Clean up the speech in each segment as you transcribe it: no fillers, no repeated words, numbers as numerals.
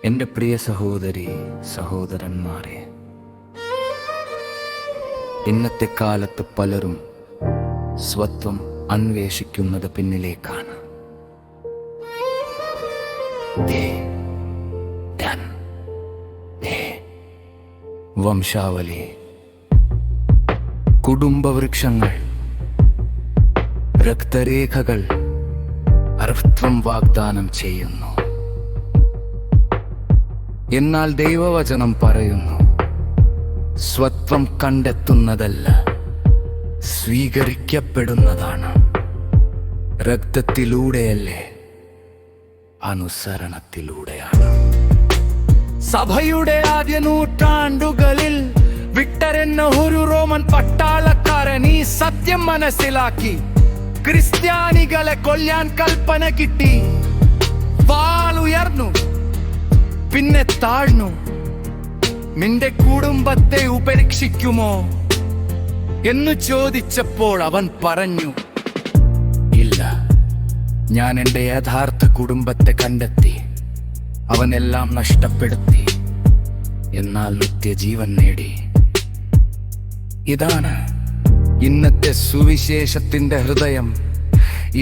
എൻ്റെ പ്രിയ സഹോദരി സഹോദരന്മാരെ, ഇന്നത്തെ കാലത്ത് പലരും സ്വത്വം അന്വേഷിക്കുന്നത് പിന്നിലേക്കാണ്. വംശാവലി, കുടുംബവൃക്ഷങ്ങൾ, രക്തരേഖകൾ അർഥം വാഗ്ദാനം ചെയ്യുന്നു. എന്നാൽ ദൈവവചനം പറയുന്നു, സ്വത്വം കണ്ടെത്തുന്നതല്ല, സ്വീകരിക്കപ്പെടുന്നതാണ്. രക്തത്തിലൂടെയല്ലേ, അനുസരണത്തിലൂടെയാണ്. സഭയുടെ ആദ്യ നൂറ്റാണ്ടുകളിൽ വിക്ടർ എന്ന ഒരു റോമൻ പട്ടാളക്കാരൻ ഈ സത്യം മനസ്സിലാക്കി. ക്രിസ്ത്യാനികളെ കൊല്ലാൻ കൽപ്പന കിട്ടി. വാൾ ഉയർന്നു, പിന്നെ താഴ്ന്നു. നിന്റെ കുടുംബത്തെ ഉപേക്ഷിക്കുമോ എന്ന് ചോദിച്ചപ്പോൾ അവൻ പറഞ്ഞു, ഇല്ല, ഞാൻ എൻ്റെ യഥാർത്ഥ കുടുംബത്തെ കണ്ടെത്തി. അവനെല്ലാം നഷ്ടപ്പെടുത്തി, എന്നാൽ നിത്യജീവൻ നേടി. ഇതാണ് ഇന്നത്തെ സുവിശേഷത്തിന്റെ ഹൃദയം.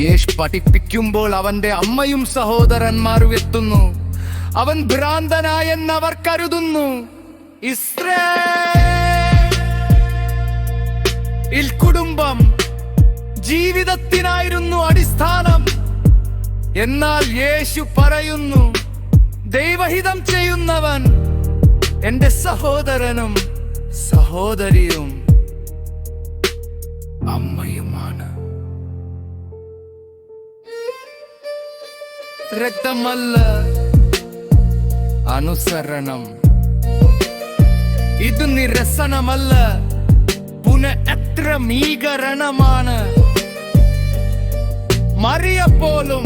യേശു പഠിപ്പിക്കുമ്പോൾ അവന്റെ അമ്മയും സഹോദരന്മാരും എത്തുന്നു. അവൻ ഭ്രാന്തനായെന്നവർ കരുതുന്നു. ഇസ്രായേൽ കുടുംബം ജീവിതത്തിനായിരുന്നു അടിസ്ഥാനം. എന്നാൽ യേശു പറയുന്നു, ദൈവഹിതം ചെയ്യുന്നവൻ എന്റെ സഹോദരനും സഹോദരിയും അമ്മയുമാണ്. രക്തമല്ല, അനുസരണം. ഇത് നിരസനമല്ല, പുനഃക്രമീകരണമാണ്. മറിയ പോലും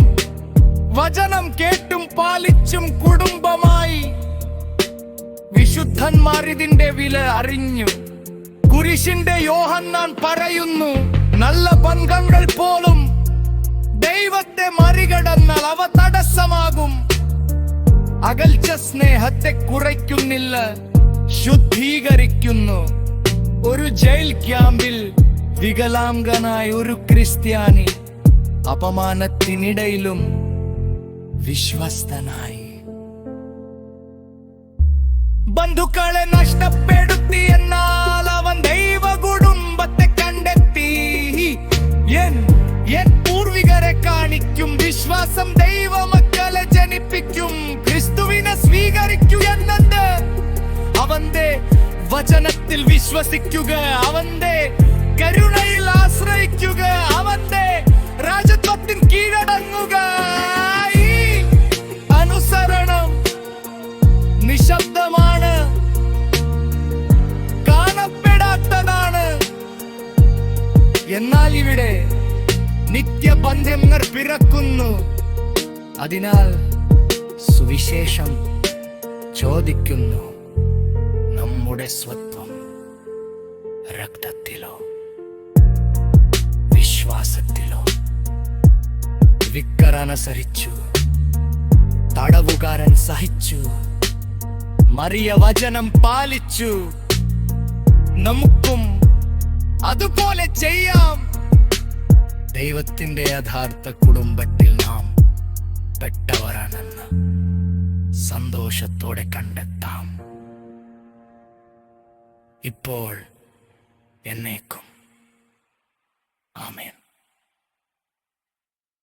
വചനം കേട്ടും പാലിച്ചും കുടുംബമായി. വിശുദ്ധന്മാർ ഇതിന്റെ വില അറിഞ്ഞു. കുരിശിന്റെ യോഹന്നാൻ പറയുന്നു, നല്ല ബന്ധങ്ങൾ പോലും ദൈവത്തെ മറികടന്നാൽ അവ തടസ്സമാകും. അകൽച്ച സ്നേഹത്തെ കുറയ്ക്കുന്നില്ല, ശുദ്ധീകരിക്കുന്നു. ഒരു ജയിൽ ക്യാമ്പിൽ വികലാംഗനായ ഒരു ക്രിസ്ത്യാനി അപമാനത്തിനിടയിലും വിശ്വസ്തനായി. ബന്ധുക്കളെ നഷ്ടപ്പെടുത്തി, എന്നാൽ അവൻ ദൈവ കുടുംബത്തെ കണ്ടെത്തി. എൻ പൂർവികരെ കാണിക്കും വിശ്വാസം ദൈവമക്കളെ ജനിപ്പിക്കും. ക്രിസ്തുവിനെ സ്വീകരിക്കൂ എന്നത് അവന്റെ വചനത്തിൽ വിശ്വസിക്കുക, അവന്റെ കരുണയിൽ ആശ്രയിക്കുക, അവന്റെ രാജത്വത്തിൽ കീഴടങ്ങുക. അനുസരണം നിശബ്ദമാണ്, കാണപ്പെടാത്തതാണ്. എന്നാൽ ഇവിടെ നിത്യബന്ധങ്ങൾ പിറക്കുന്നു. അതിനാൽ സുവിശേഷം ചോദിക്കുന്നു, നമ്മുടെ സ്വത്വം രക്തത്തിലോ വിശ്വാസത്തിലോ? വിക്കർ അനുസരിച്ചു, തടവുകാരൻ സഹിച്ചു, മറിയ വചനം പാലിച്ചു. നമുക്കും അതുപോലെ ചെയ്യാം. ദൈവത്തിന്റെ യഥാർത്ഥ കുടുംബത്തിൽ നാം പെട്ടവരാണെന്ന് സന്തോഷത്തോടെ കണ്ടെത്താം, ഇപ്പോൾ എന്നേക്കും.